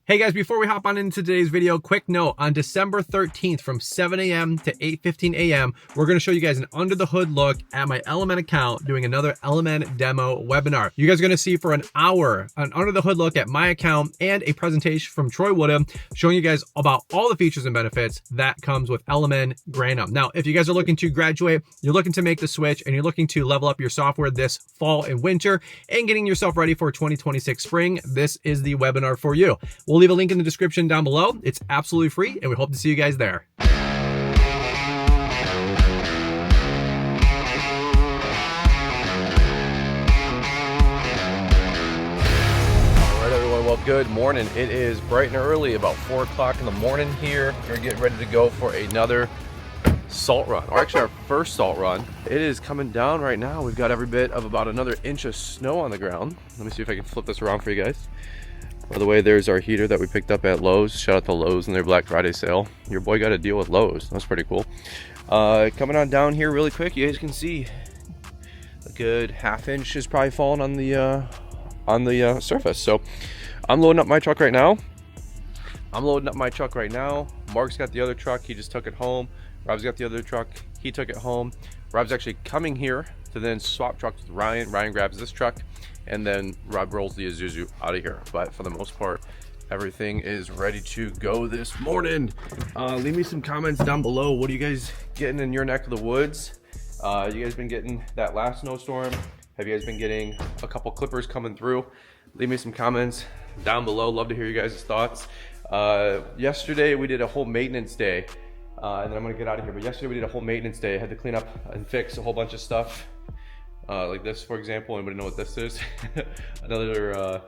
Hey guys, before we hop on into today's video, quick note, on December 13th from 7 a.m. to 8:15 a.m., we're going to show you guys an under the hood look at my LMN account doing another LMN Demo webinar. You guys are going to see for an hour an under the hood look at my account and a presentation from Troy Woodham showing you guys about all the features and benefits that comes with LMN Granum. Now, if you guys are looking to graduate, you're looking to make the switch, and you're looking to level up your software this fall and winter and getting yourself ready for 2026 spring, this is the webinar for you. We'll leave a link in the description down below. It's absolutely free, and we hope to see you guys there. All right, everyone. Well, good morning. It is bright and early, about 4 o'clock in the morning here. We're getting ready to go for another salt run, or actually our first salt run. It is coming down right now. We've got every bit of about another inch of snow on the ground. Let me see if I can flip this around for you guys. By the way, there's our heater that we picked up at Lowe's. Shout out to Lowe's and their Black Friday sale. Your boy got a deal with Lowe's. That's pretty cool. Coming on down here really quick, you guys can see a good ½ inch is probably falling on the surface. So I'm loading up my truck right now. Mark's got the other truck. He just took it home. Rob's got the other truck. He took it home. Rob's actually coming here to then swap trucks with Ryan. Ryan grabs this truck, and then Rob rolls the Isuzu out of here. But for the most part, everything is ready to go this morning. Leave me some comments down below. What are you guys getting in your neck of the woods? You guys been getting that last snowstorm? Have you guys been getting a couple clippers coming through? Leave me some comments down below. Love to hear you guys' thoughts. Yesterday we did a whole maintenance day. And then I'm gonna get out of here. But yesterday we did a whole maintenance day. I had to clean up and fix a whole bunch of stuff. Like this, for example. Anybody know what this is? Another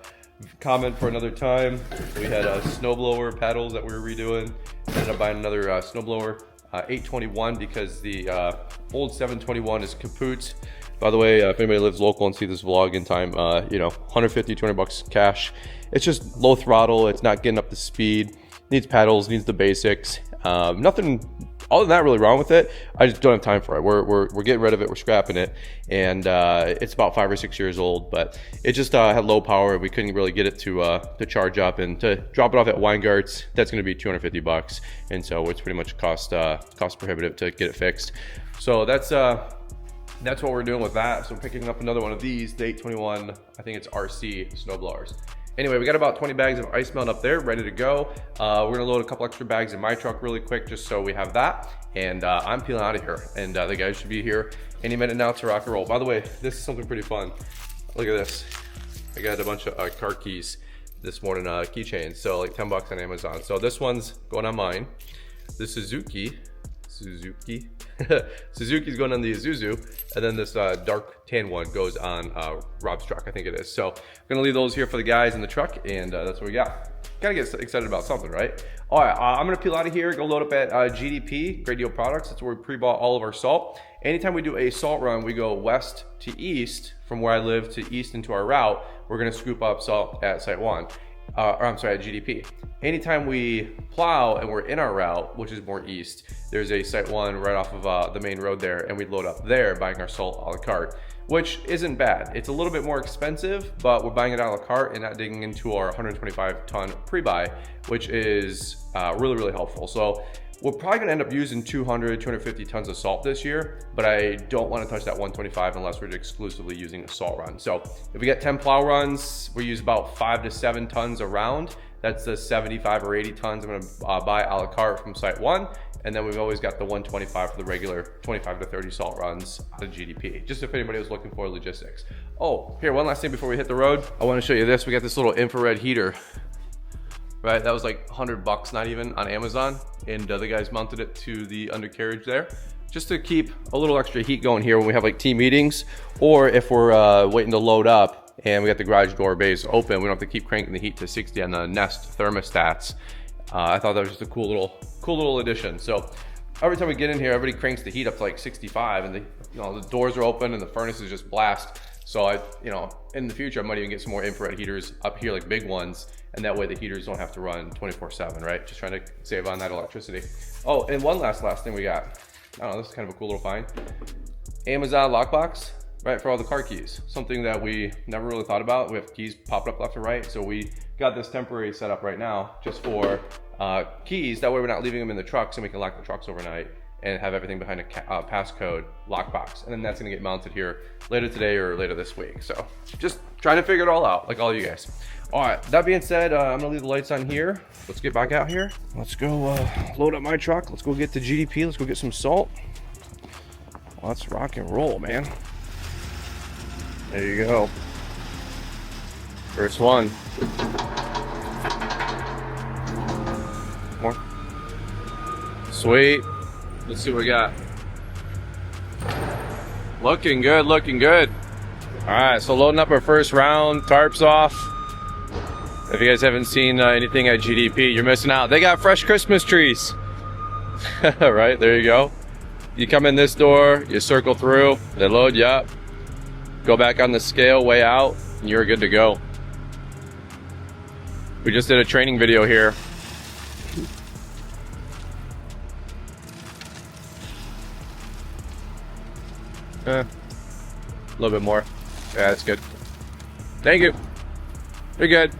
comment for another time. We had snowblower paddles that we were redoing. Ended up buying another snowblower 821 because the old 721 is kaput. By the way, if anybody lives local and see this vlog in time, you know, 150, 200 bucks cash. It's just low throttle. It's not getting up to speed. Needs paddles, needs the basics. Nothing other than that really wrong with it. I just don't have time for it. We're getting rid of it. We're scrapping it, and it's about 5 or 6 years old. But it just had low power. We couldn't really get it to charge up, and to drop it off at Weingart's, that's going to be 250 bucks, and so it's pretty much cost prohibitive to get it fixed. So that's what we're doing with that. So picking up another one of these, the 821. I think it's RC snowblowers. Anyway, we got about 20 bags of ice melt up there, ready to go. We're gonna load a couple extra bags in my truck really quick, just so we have that. And I'm peeling out of here. And the guys should be here any minute now to rock and roll. By the way, this is something pretty fun. Look at this. I got a bunch of car keys this morning, keychains. So like 10 bucks on Amazon. So this one's going on mine. The Suzuki's going on the Isuzu, and then this dark tan one goes on Rob's truck, I think it is. So I'm gonna leave those here for the guys in the truck, and that's what we got. Gotta get excited about something, right? All right, I'm gonna peel out of here, go load up at GDP, Great Deal Products. That's where we pre-bought all of our salt. Anytime we do a salt run, we go west to east, from where I live to east into our route. We're gonna scoop up salt at Site 1. At GDP. Anytime we plow and we're in our route, which is more east, there's a Site 1 right off of the main road there, and we load up there buying our salt a la carte, which isn't bad. It's a little bit more expensive, but we're buying it a la carte and not digging into our 125 ton pre-buy, which is really, really helpful. So we're probably gonna end up using 200, 250 tons of salt this year, but I don't wanna touch that 125 unless we're exclusively using a salt run. So if we get 10 plow runs, we use about 5 to 7 tons around. That's the 75 or 80 tons I'm gonna buy a la carte from Site 1. And then we've always got the 125 for the regular 25 to 30 salt runs out of GDP, just if anybody was looking for logistics. Oh, here, one last thing before we hit the road. I wanna show you this. We got this little infrared heater. Right, that was like 100 bucks, not even, on Amazon. And the guys mounted it to the undercarriage there, just to keep a little extra heat going here when we have like team meetings, or if we're waiting to load up and we got the garage door bays open, we don't have to keep cranking the heat to 60 on the Nest thermostats. I thought that was just a cool little addition. So every time we get in here, everybody cranks the heat up to like 65, and the doors are open and the furnace is just blast. So in the future, I might even get some more infrared heaters up here, like big ones, and that way the heaters don't have to run 24/7, right? Just trying to save on that electricity. Oh, and one last thing we got. I don't know, this is kind of a cool little find. Amazon lockbox, right, for all the car keys. Something that we never really thought about. We have keys popped up left and right, so we got this temporary setup right now just for keys. That way we're not leaving them in the trucks, and we can lock the trucks overnight and have everything behind a passcode lockbox. And then that's gonna get mounted here later today or later this week. So just trying to figure it all out, like all you guys. All right, that being said, I'm gonna leave the lights on here. Let's get back out here. Let's go load up my truck. Let's go get the GDP. Let's go get some salt. Let's rock and roll, man. There you go. First one. More. Sweet. Let's see what we got. Looking good, looking good. All right, so loading up our first round, tarps off. If you guys haven't seen anything at GDP, you're missing out. They got fresh Christmas trees. Right, there you go. You come in this door, you circle through, they load you up, go back on the scale, way out, and you're good to go. We just did a training video here. A little bit more. Yeah, that's good. Thank you. You're good.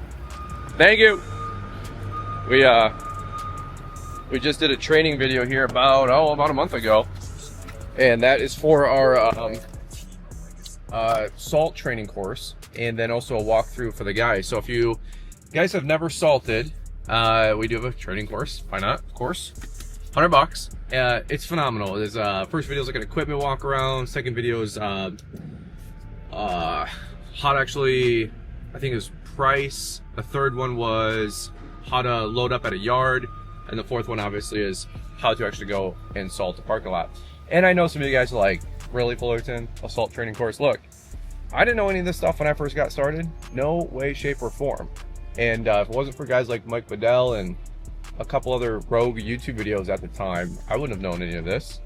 Thank you. We just did a training video here about a month ago, and that is for our salt training course, and then also a walkthrough for the guys. So if you guys have never salted, we do have a training course. Why not? Of course. $100. It's phenomenal. There's first video is like an equipment walk around. Second video is how to actually, I think it was price. The third one was how to load up at a yard, and the fourth one obviously is how to actually go and salt the parking lot. And I know some of you guys are like, really, Fullerton, a salt training course? Look, I didn't know any of this stuff when I first got started. No way, shape, or form. And if it wasn't for guys like Mike Bedell and a couple other rogue YouTube videos at the time, I wouldn't have known any of this.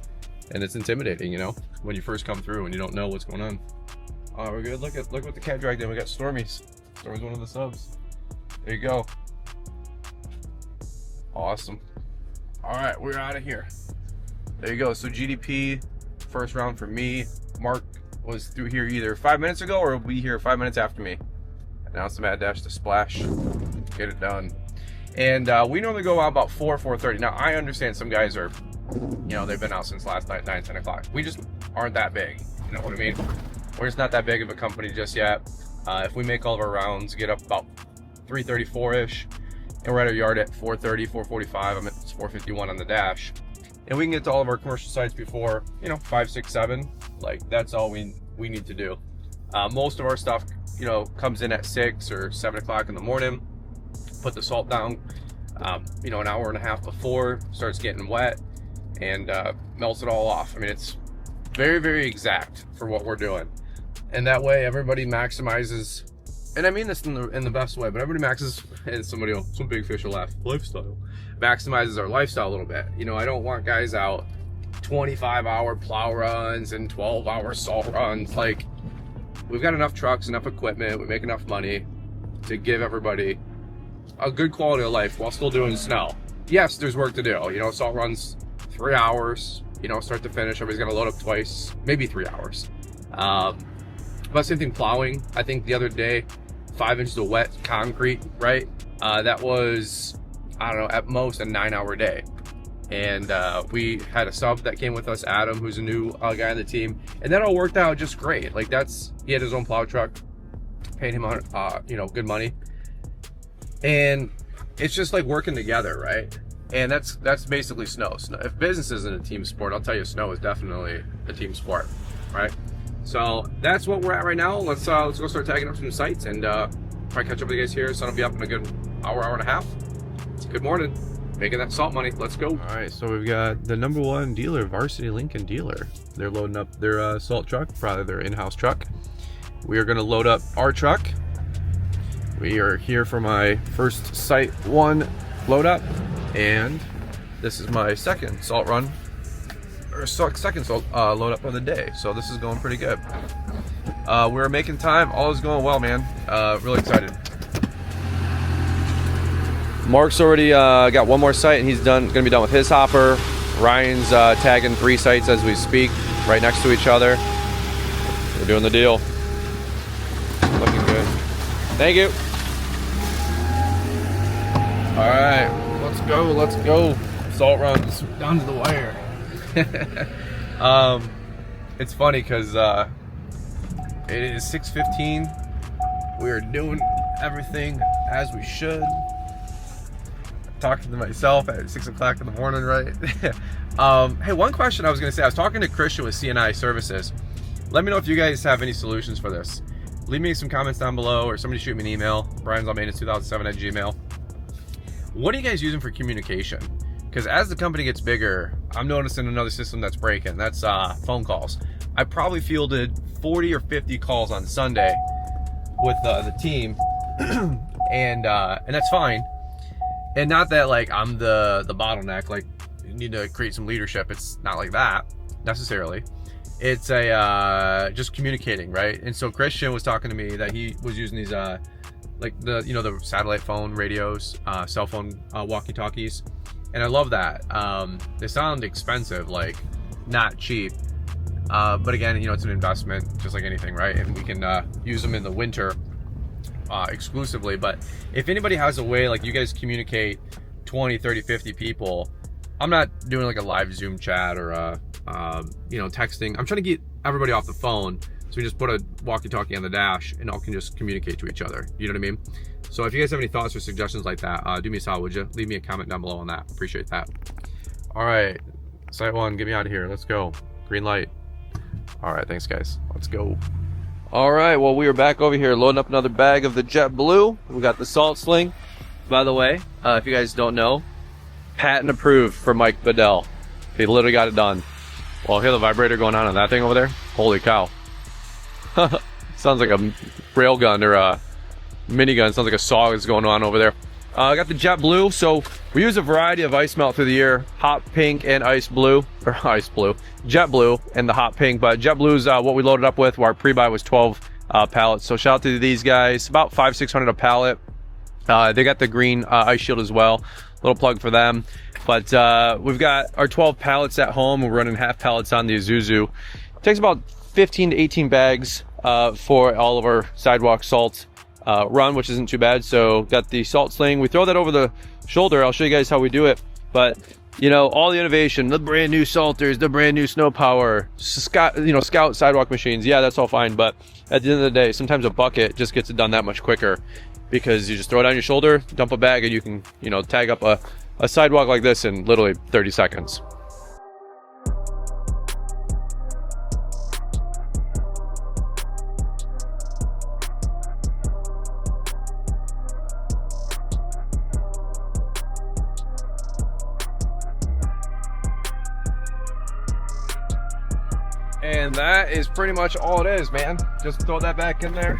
And it's intimidating, you know, when you first come through and you don't know what's going on. Oh, we're good. Look what the cat dragged in. We got Stormy's. Stormy's one of the subs. There you go. Awesome. All right, we're out of here. There you go. So GDP, first round for me. Mark was through here either 5 minutes ago or will be here 5 minutes after me. Now it's the mad dash to splash. Get it done. And we normally go out about 4:30. Now I understand some guys are, you know, they've been out since last night, 9, 10 o'clock. We just aren't that big. You know what I mean? We're just not that big of a company just yet. If we make all of our rounds, get up about 3:34-ish, and we're at our yard at 4:30, 4:45. I'm at 4:51 on the dash. And we can get to all of our commercial sites before, you know, 5, 6, 7. Like, that's all we need to do. Most of our stuff, you know, comes in at 6 or 7 o'clock in the morning. Put the salt down, you know, an hour and a half before, starts getting wet, and melts it all off. I mean, it's very, very exact for what we're doing. And that way everybody maximizes, and I mean this in the best way, but everybody maxes, and some big fish will laugh, lifestyle, maximizes our lifestyle a little bit. You know, I don't want guys out 25-hour plow runs and 12-hour salt runs. Like, we've got enough trucks, enough equipment, we make enough money to give everybody a good quality of life while still doing snow. Yes, there's work to do. You know, salt runs 3 hours, you know, start to finish. Everybody's got to load up twice, maybe 3 hours. But same thing plowing. I think the other day, 5 inches of wet concrete, right? That was, I don't know, at most a 9-hour day. And we had a sub that came with us, Adam, who's a new guy on the team, and that all worked out just great. Like, he had his own plow truck, paid him, you know, good money. And it's just like working together, right? And that's basically snow. If business isn't a team sport, I'll tell you, snow is definitely a team sport, right? So that's what we're at right now. Let's go start tagging up some sites and probably catch up with you guys here. Sun will be up in a good hour and a half. Good morning. Making that salt money. Let's go. All right, so we've got the #1 dealer, Varsity Lincoln Dealer. They're loading up their salt truck, probably their in-house truck. We are going to load up our truck. We are here for my first site 1 load up, and this is my second salt run, or second salt load up of the day. So this is going pretty good. We're making time. All is going well, man. Really excited. Mark's already got one more site, and he's gonna be done with his hopper. Ryan's tagging 3 sites as we speak, right next to each other. We're doing the deal. Looking good. Thank you. All right, let's go, let's go. Salt runs down to the wire. It's funny because it is 6:15. We are doing everything as we should. Talking to myself at 6 o'clock in the morning, right? Hey, one question I was gonna say, I was talking to Christian with CNI Services. Let me know if you guys have any solutions for this. Leave me some comments down below, or somebody shoot me an email, brianslawmaintenance2007@gmail.com. What are you guys using for communication? Because as the company gets bigger, I'm noticing another system that's breaking. That's phone calls. I probably fielded 40 or 50 calls on Sunday with the team, and that's fine. And not that like I'm the bottleneck, like you need to create some leadership. It's not like that necessarily. It's a just communicating, right? And so Christian was talking to me that he was using these like the satellite phone radios, cell phone walkie-talkies, and I love that. They sound expensive, like not cheap, but again, it's an investment, just like anything, right? And we can use them in the winter exclusively. But if anybody has a way, like you guys communicate 20, 30, 50 people, I'm not doing like a live Zoom chat or texting. I'm trying to get everybody off the phone, so we just put a walkie-talkie on the dash and all can just communicate to each other. You know what I mean? So if you guys have any thoughts or suggestions like that, do me a solid, would you? Leave me a comment down below on that. Appreciate that. All right, site one, get me out of here. Let's go. Green light. All right, thanks guys. Let's go. All right, well, we are back over here loading up another bag of the JetBlue. We got the salt sling. By the way, if you guys don't know, patent approved for Mike Bedell. He literally got it done. Well, hear the vibrator going on that thing over there? Holy cow. Sounds like a rail gun or a minigun. Sounds like a saw is going on over there. I got the JetBlue. So we use a variety of ice melt through the year. Hot pink and ice blue. Or ice blue. JetBlue and the hot pink. But JetBlue is what we loaded up with. Our pre-buy was 12 pallets. So shout out to these guys. About $500-600 a pallet. They got the green ice shield as well. Little plug for them. But we've got our 12 pallets at home. We're running half pallets on the Isuzu. It takes about 15 to 18 bags for all of our Sidewalk salt run, which isn't too bad. So got the salt sling. We throw that over the shoulder. I'll show you guys how we do it. But all the innovation, the brand new salters, the brand new snow power, Scout sidewalk machines. Yeah, that's all fine. But at the end of the day, sometimes a bucket just gets it done that much quicker, because you just throw it on your shoulder, dump a bag, and you can, tag up a sidewalk like this in literally 30 seconds. And that is pretty much all it is, man. Just throw that back in there.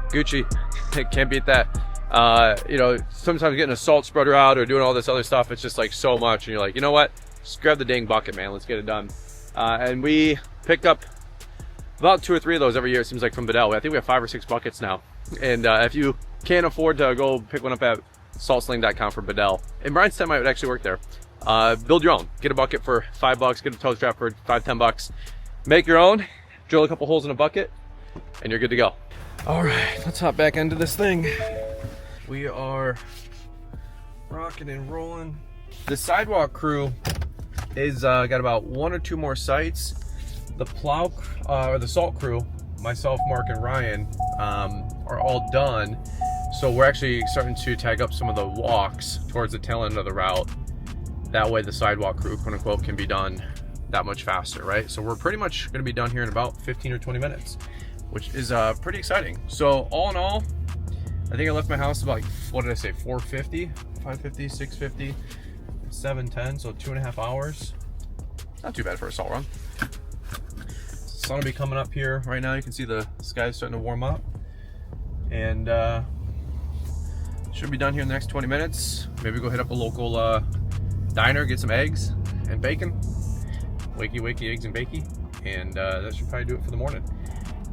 Gucci. Can't beat that. Sometimes getting a salt spreader out or doing all this other stuff, it's just like so much, and you're like, you know what, just grab the dang bucket, man, let's get it done. And we pick up about 2 or 3 of those every year, it seems like, from Bedell. I think we have 5 or 6 buckets now. And if you can't afford to go pick one up at saltsling.com for Bedell, and Brian Stemite would actually work there, build your own. Get a bucket for $5, get a tow strap for $5-10. Make your own, drill a couple holes in a bucket, and you're good to go. All right, let's hop back into this thing. We are rocking and rolling. The Sidewalk crew is got about 1 or 2 more sites. The plow or the salt crew, myself, Mark, and Ryan, are all done. So we're actually starting to tag up some of the walks towards the tail end of the route. That way the Sidewalk crew, quote unquote, can be done that much faster, right? So we're pretty much going to be done here in about 15 or 20 minutes. Which is pretty exciting. So all in all, I think I left my house about, what did I say, 4:50, 5:50, 6:50, 7:10, so 2.5 hours. Not too bad for a salt run. Sun will be coming up here right now. You can see the sky starting to warm up, and should be done here in the next 20 minutes. Maybe go hit up a local diner, get some eggs and bacon, wakey eggs and bacon, and that should probably do it for the morning.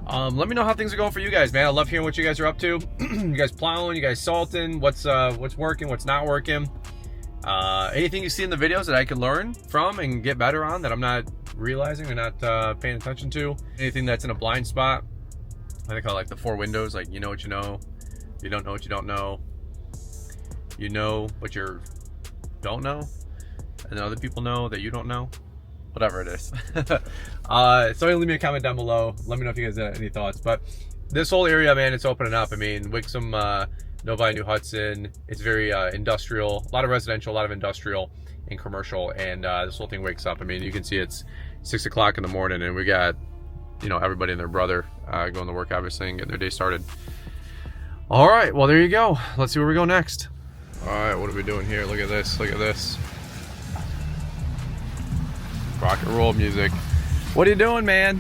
Let me know how things are going for you guys, man. I love hearing what you guys are up to. You guys plowing, you guys salting, what's working, what's not working. Anything you see in the videos that I can learn from and get better on that I'm not realizing or not paying attention to. Anything that's in a blind spot. I call it like the 4 windows, like you know what you know, you don't know what you don't know. you know what you don't know, and then other people know that you don't know. Whatever it is. So leave me a comment down below. Let me know if you guys have any thoughts. But this whole area, man, it's opening up. I mean, Wixom, Novi, New Hudson, it's very industrial, a lot of residential, a lot of industrial and commercial, and this whole thing wakes up. I mean, you can see it's 6 o'clock in the morning, and we got, you know, everybody and their brother going to work, obviously, and getting their day started. All right, well, there you go. Let's see where we go next. All right, what are we doing here? Look at this, look at this. Rock and roll music. What are you doing, man?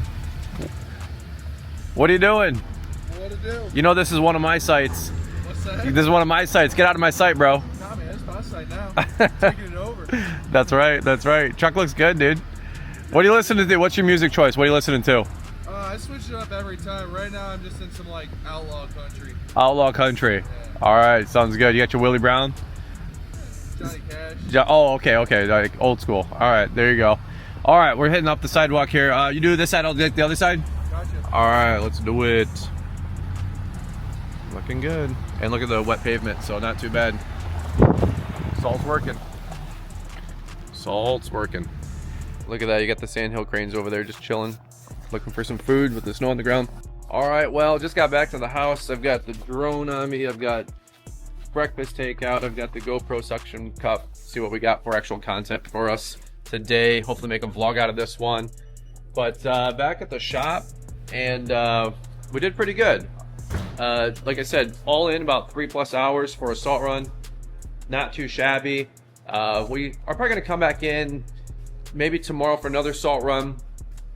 What are you doing? What to do? You know this is one of my sites. What's that? This is one of my sites. Get out of my site, bro. Nah, man, it's my site now. Taking it over. That's right, that's right. Truck looks good, dude. What are you listening to? What's your music choice? What are you listening to? I switch it up every time. Right now I'm just in some like outlaw country. Outlaw country. Yeah. All right, sounds good. You got your Willie Brown? Johnny Cash. Oh, okay, like old school. All right, there you go. All right, we're heading up the sidewalk here. You do this side, I'll do the other side? Gotcha. All right, let's do it. Looking good. And look at the wet pavement, so not too bad. Salt's working. Salt's working. Look at that, you got the sandhill cranes over there just chilling, looking for some food with the snow on the ground. All right, well, just got back to the house. I've got the drone on me. I've got breakfast takeout. I've got the GoPro suction cup. See what we got for actual content for us today. Hopefully make a vlog out of this one. But back at the shop, and we did pretty good. Like I said, all in about 3+ hours for a salt run. Not too shabby. We are probably gonna come back in maybe tomorrow for another salt run.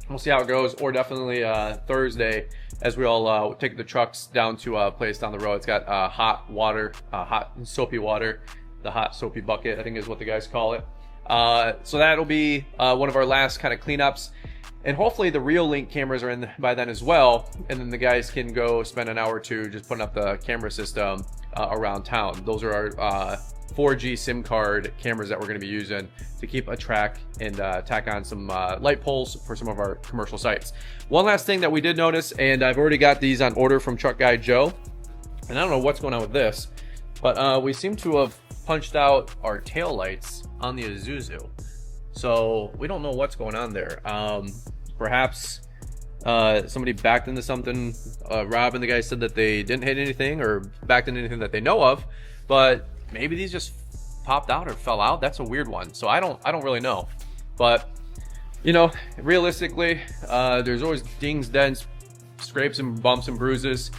We'll see how it goes, or definitely Thursday, as we all take the trucks down to a place down the road. It's got hot water, hot soapy water, the hot soapy bucket, I think is what the guys call it. So that'll be one of our last kind of cleanups, and hopefully the real link cameras are in by then as well, and then the guys can go spend an hour or two just putting up the camera system around town. Those are our 4G SIM card cameras that we're going to be using to keep a track and tack on some light poles for some of our commercial sites. One last thing that we did notice, and I've already got these on order from truck guy Joe, and I don't know what's going on with this, but we seem to have punched out our tail lights on the Isuzu, so we don't know what's going on there. Perhaps somebody backed into something. Rob and the guys said that they didn't hit anything or backed into anything that they know of, but maybe these just popped out or fell out. That's a weird one, so I don't really know. But you know, realistically, there's always dings, dents, scrapes and bumps and bruises.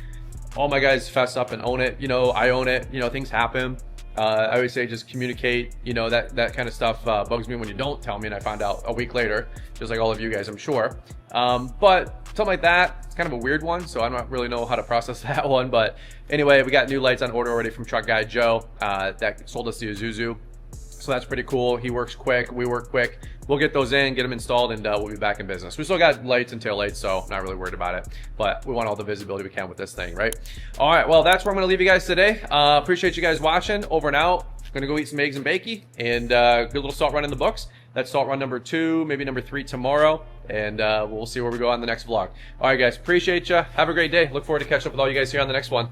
All my guys fess up and own it. You know, I own it. You know, things happen. I always say just communicate. You know, that kind of stuff bugs me when you don't tell me and I find out a week later, just like all of you guys, I'm sure. But something like that, it's kind of a weird one, so I don't really know how to process that one. But anyway, we got new lights on order already from truck guy Joe that sold us the Isuzu. So that's pretty cool. He works quick, we work quick. We'll get those in, get them installed, and we'll be back in business. We still got lights and tail lights, so not really worried about it. But we want all the visibility we can with this thing, right? All right, well, that's where I'm gonna leave you guys today. Appreciate you guys watching. Over and out. Gonna go eat some eggs and bakey, and good little salt run in the books. That's salt run number 2, maybe number 3 tomorrow, and we'll see where we go on the next vlog. All right, guys, appreciate you. Have a great day. Look forward to catching up with all you guys here on the next one.